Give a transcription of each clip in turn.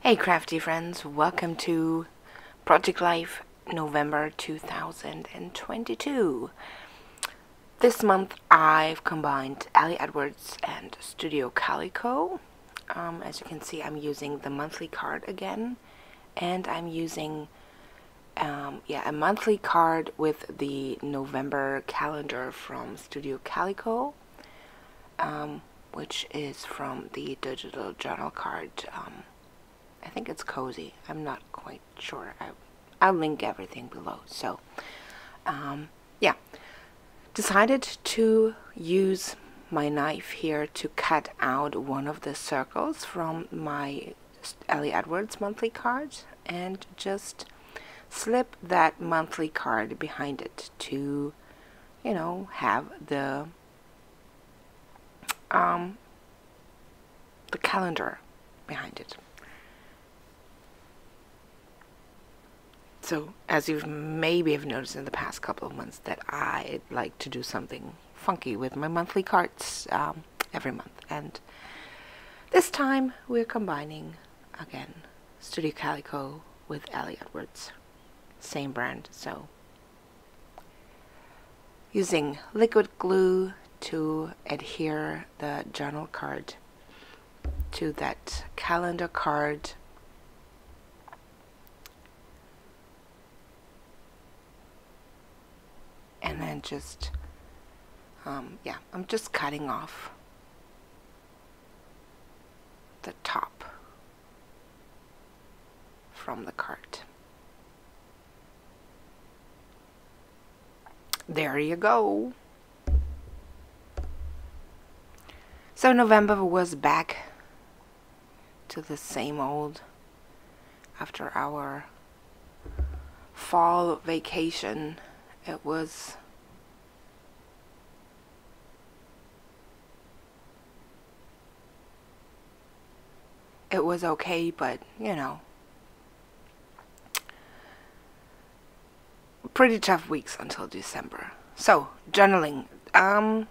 Hey crafty friends, welcome to Project Life November 2022. This month I've combined Ali Edwards and Studio Calico. As you can see, I'm using the monthly card again, and I'm using a monthly card with the November calendar from Studio Calico, which is from the digital journal card. I think it's Cozy. I'm not quite sure. I'll link everything below. So, yeah. Decided to use my knife here to cut out one of the circles from my Ali Edwards monthly card and just slip that monthly card behind it to, have the calendar behind it. So, as you maybe have noticed in the past couple of months, that I like to do something funky with my monthly cards every month. And this time we're combining, again, Studio Calico with Ali Edwards. Same brand, so using liquid glue to adhere the journal card to that calendar card. And then just, I'm just cutting off the top from the card. There you go. So November was back to the same old after our fall vacation. It was okay, but pretty tough weeks until December. So journaling. I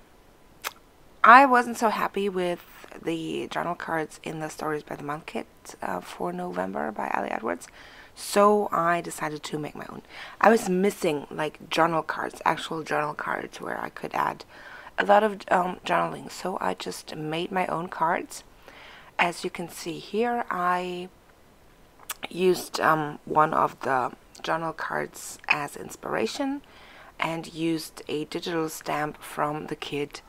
wasn't so happy with the journal cards in the Stories by the Month kit for November by Ali Edwards. So I decided to make my own. I was missing like journal cards, actual journal cards where I could add a lot of journaling. So I just made my own cards. As you can see here, I used one of the journal cards as inspiration and used a digital stamp from the kit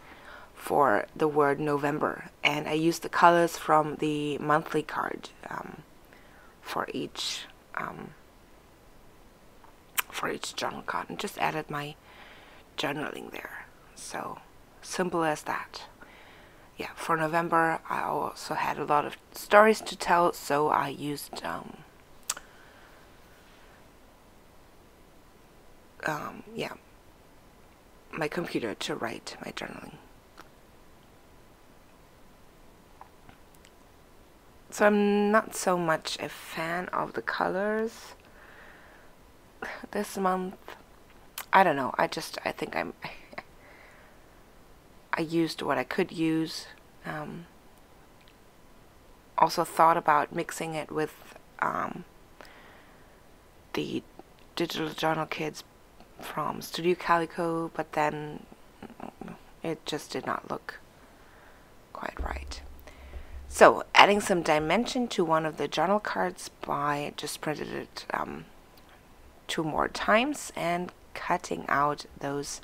for the word November. And I used the colors from the monthly card for each journal card, and just added my journaling there. So simple as that. Yeah, for November I also had a lot of stories to tell, so I used my computer to write my journaling. So I'm not so much a fan of the colors this month. I don't know. I think I used what I could use. Also thought about mixing it with the digital journal kits from Studio Calico, but then it just did not look quite right. So adding some dimension to one of the journal cards by just printed it 2 more times and cutting out those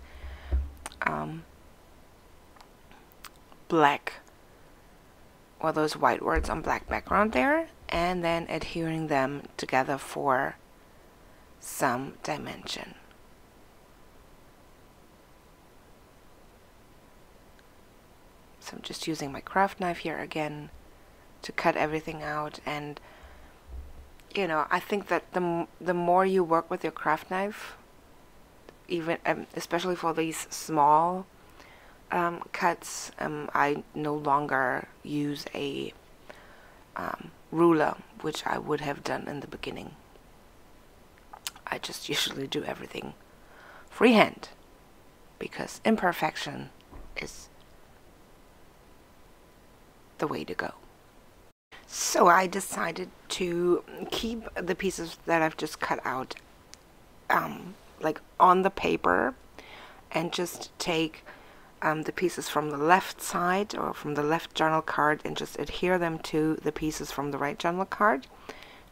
those white words on black background there, and then adhering them together for some dimension. So I'm just using my craft knife here again to cut everything out. And I think that the more you work with your craft knife, even especially for these small cuts, I no longer use a ruler, which I would have done in the beginning. I just usually do everything freehand because imperfection is the way to go. So I decided to keep the pieces that I've just cut out like on the paper, and just take the pieces from the left side or from the left journal card and just adhere them to the pieces from the right journal card,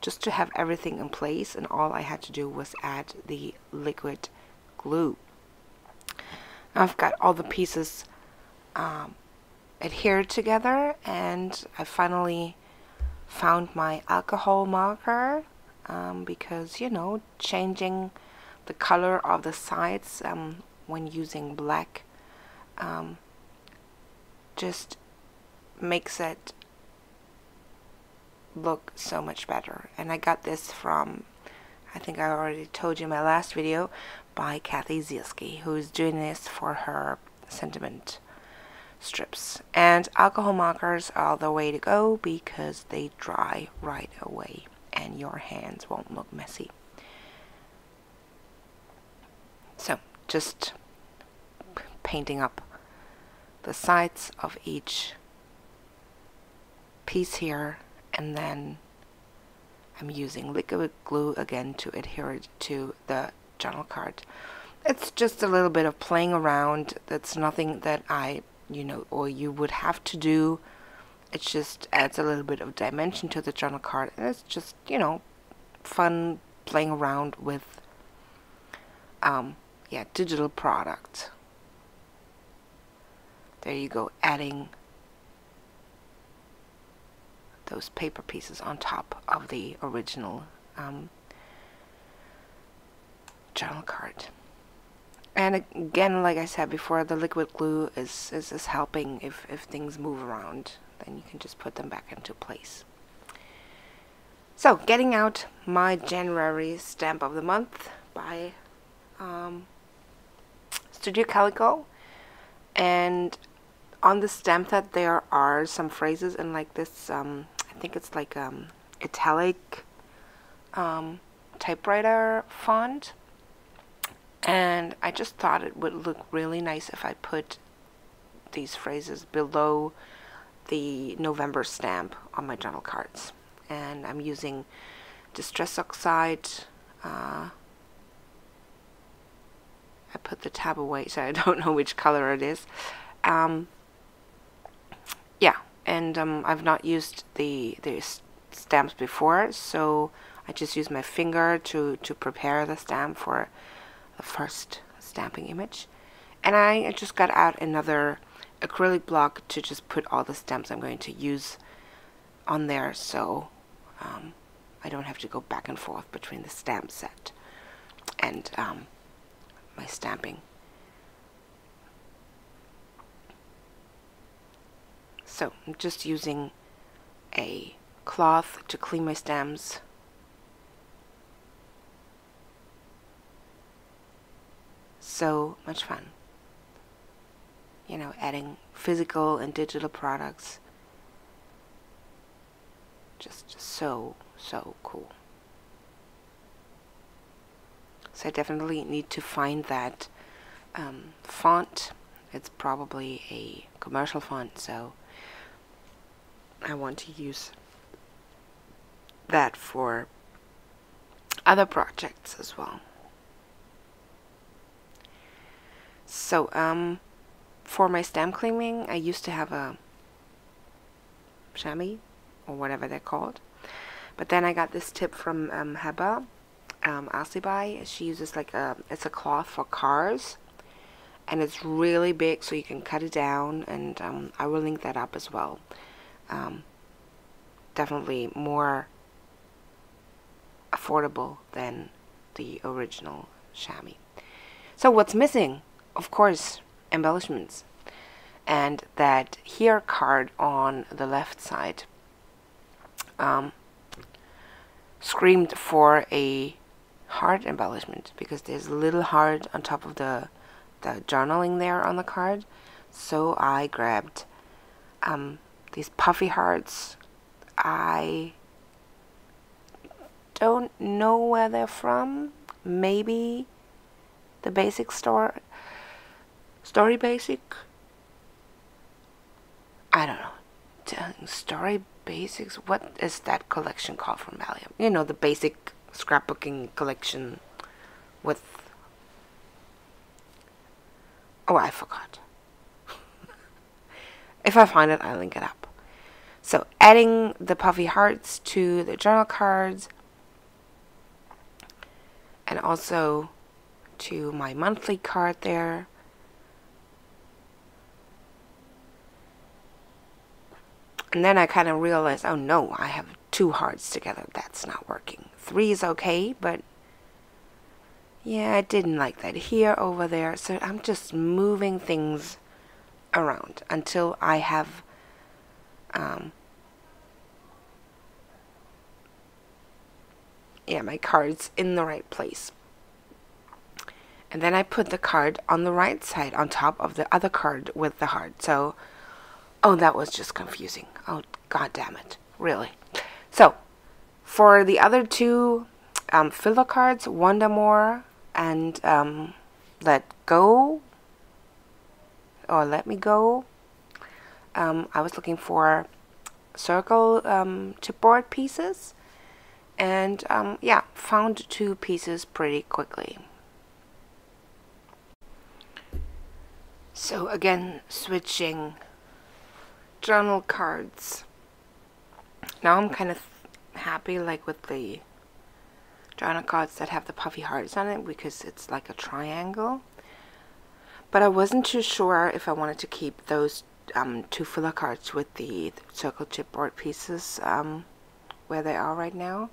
just to have everything in place. And all I had to do was add the liquid glue. Now I've got all the pieces adhered together, and I finally found my alcohol marker, because, you know, changing the color of the sides when using black just makes it look so much better. And I got this from, I think I already told you in my last video, by Kathy Zielski, who's doing this for her sentiment strips. And alcohol markers are the way to go because they dry right away and your hands won't look messy. So just painting up the sides of each piece here, and then I'm using liquid glue again to adhere it to the journal card. It's just a little bit of playing around. That's nothing that or you would have to do. It just adds a little bit of dimension to the journal card, and it's just, fun playing around with digital product. There you go, adding those paper pieces on top of the original journal card. And again, like I said before, the liquid glue is helping. If things move around, then you can just put them back into place. So, getting out my January stamp of the month by Studio Calico. And on the stamp that there are some phrases in like this, I think it's like italic typewriter font. And I just thought it would look really nice if I put these phrases below the November stamp on my journal cards. And I'm using Distress Oxide. I put the tab away, so I don't know which color it is. Yeah, and I've not used the stamps before, so I just use my finger to prepare the stamp for the first stamping image. And I just got out another acrylic block to just put all the stamps I'm going to use on there, so I don't have to go back and forth between the stamp set and my stamping. So I'm just using a cloth to clean my stamps. So much fun. Adding physical and digital products. Just so cool. So I definitely need to find that font. It's probably a commercial font, so I want to use that for other projects as well. So for my stamp cleaning, I used to have a chamois, or whatever they're called, but then I got this tip from Heba Asibai. She uses it's a cloth for cars, and it's really big, so you can cut it down, and I will link that up as well. Definitely more affordable than the original chamois. So what's missing? Of course, embellishments. And that here card on the left side screamed for a heart embellishment, because there's a little heart on top of the journaling there on the card. So I grabbed these puffy hearts. I don't know where they're from. Maybe the basic store, Story Basic. I don't know. Story Basics. What is that collection called from Valium? You know, the basic scrapbooking collection with... Oh, I forgot. If I find it, I'll link it up. So, adding the puffy hearts to the journal cards, and also to my monthly card there. And then I kind of realized, oh no, I have 2 hearts together. That's not working. 3 is okay, but yeah, I didn't like that. Here, over there. So I'm just moving things around until I have my cards in the right place. And then I put the card on the right side on top of the other card with the heart. So, oh, that was just confusing. Oh, god damn it. Really. So, for the other 2 filler cards, Wonder More and Let Go, or Let Me Go, I was looking for circle chipboard pieces. And yeah, found 2 pieces pretty quickly. So again, switching journal cards. Now I'm kind of happy like with the journal cards that have the puffy hearts on it, because it's like a triangle. But I wasn't too sure if I wanted to keep those 2 filler cards with the circle chipboard pieces where they are right now.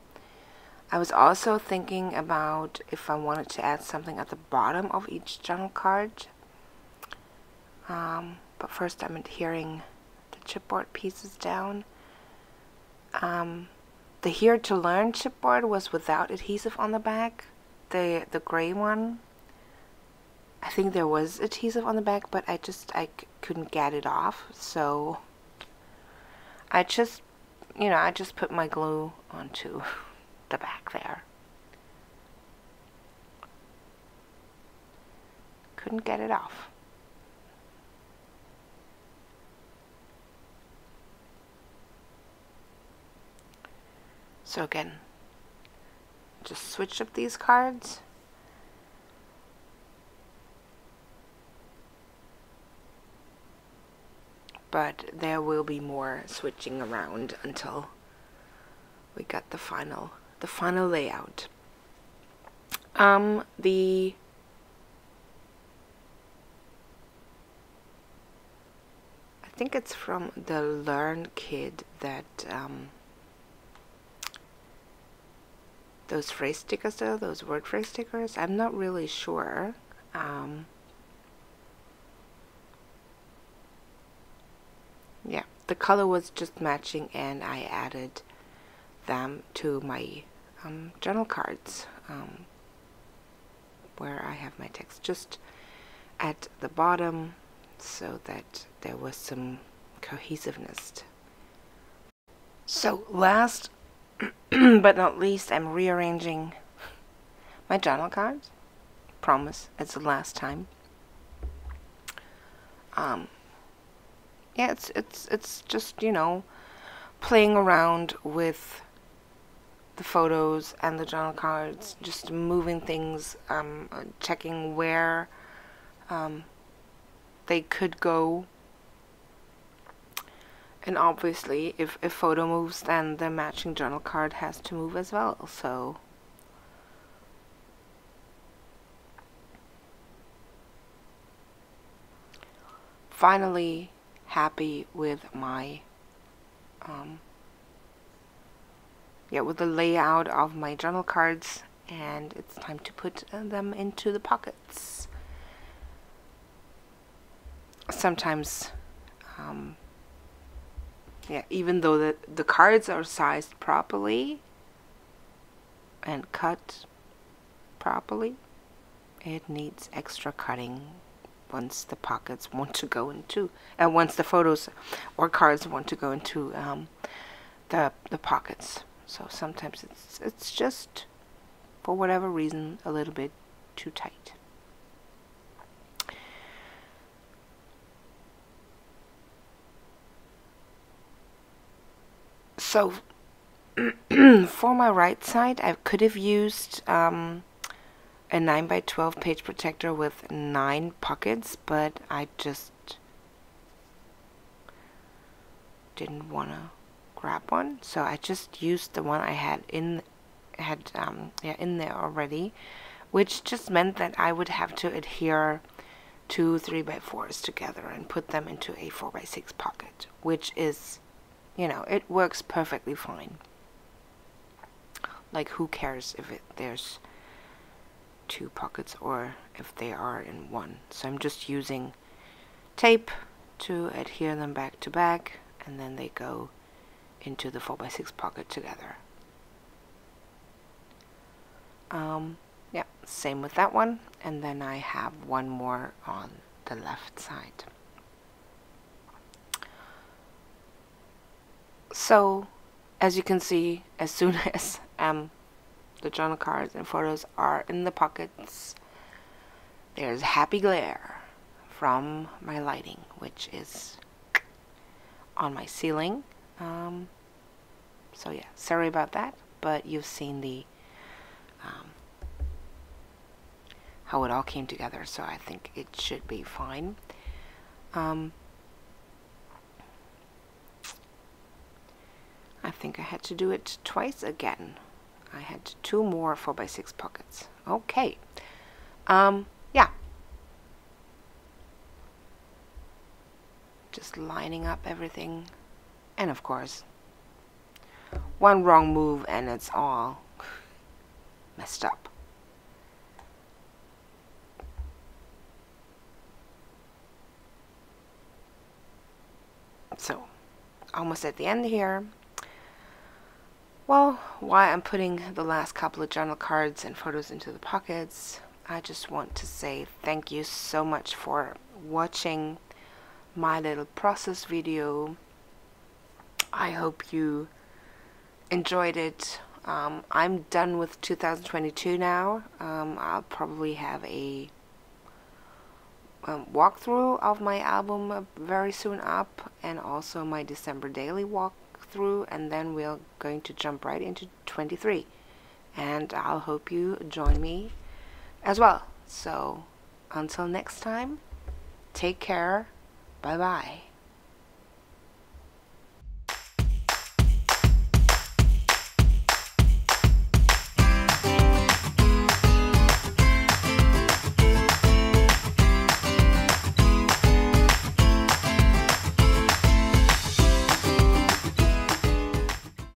I was also thinking about if I wanted to add something at the bottom of each journal card. But first I'm adhering the chipboard pieces down. The Here to Learn chipboard was without adhesive on the back. The gray one, I think there was adhesive on the back, but I couldn't get it off. So I just put my glue onto the back there. Couldn't get it off. So again, just switch up these cards. But there will be more switching around until we got the final layout. I think it's from the Learn Kit that those phrase stickers though, those word phrase stickers. I'm not really sure. Yeah, the color was just matching, and I added them to my journal cards where I have my text just at the bottom, so that there was some cohesiveness. So last but not least, I'm rearranging my journal cards. Promise, it's the last time. Yeah, it's just, you know, playing around with the photos and the journal cards, just moving things, checking where they could go. And obviously, if a photo moves, then the matching journal card has to move as well. So finally happy with my with the layout of my journal cards, and it's time to put them into the pockets. Sometimes even though the cards are sized properly and cut properly, it needs extra cutting once the pockets want to go into, once the photos or cards want to go into the pockets. So sometimes it's just, for whatever reason, a little bit too tight. So for my right side, I could have used a 9x12 page protector with 9 pockets, but I just didn't want to grab one, so I just used the one I had in there already, which just meant that I would have to adhere 2 3x4s together and put them into a 4x6 pocket, which is, you know, it works perfectly fine. Like, who cares if there's 2 pockets or if they are in one? So I'm just using tape to adhere them back to back, and then they go into the 4x6 pocket together. Yeah, same with that one, and then I have one more on the left side. So, as you can see, as soon as the journal cards and photos are in the pockets, there's happy glare from my lighting, which is on my ceiling. So yeah, sorry about that, but you've seen the how it all came together, so I think it should be fine. I think I had to do it twice again. I had 2 more 4x6 pockets. Okay. Yeah. Just lining up everything. And of course, one wrong move and it's all messed up. So, almost at the end here. Well, while I'm putting the last couple of journal cards and photos into the pockets, I just want to say thank you so much for watching my little process video. I hope you enjoyed it. I'm done with 2022 now. I'll probably have a walkthrough of my album very soon up, and also my December daily walkthrough, and then we're going to jump right into 23, and I'll hope you join me as well. So until next time, take care. Bye bye.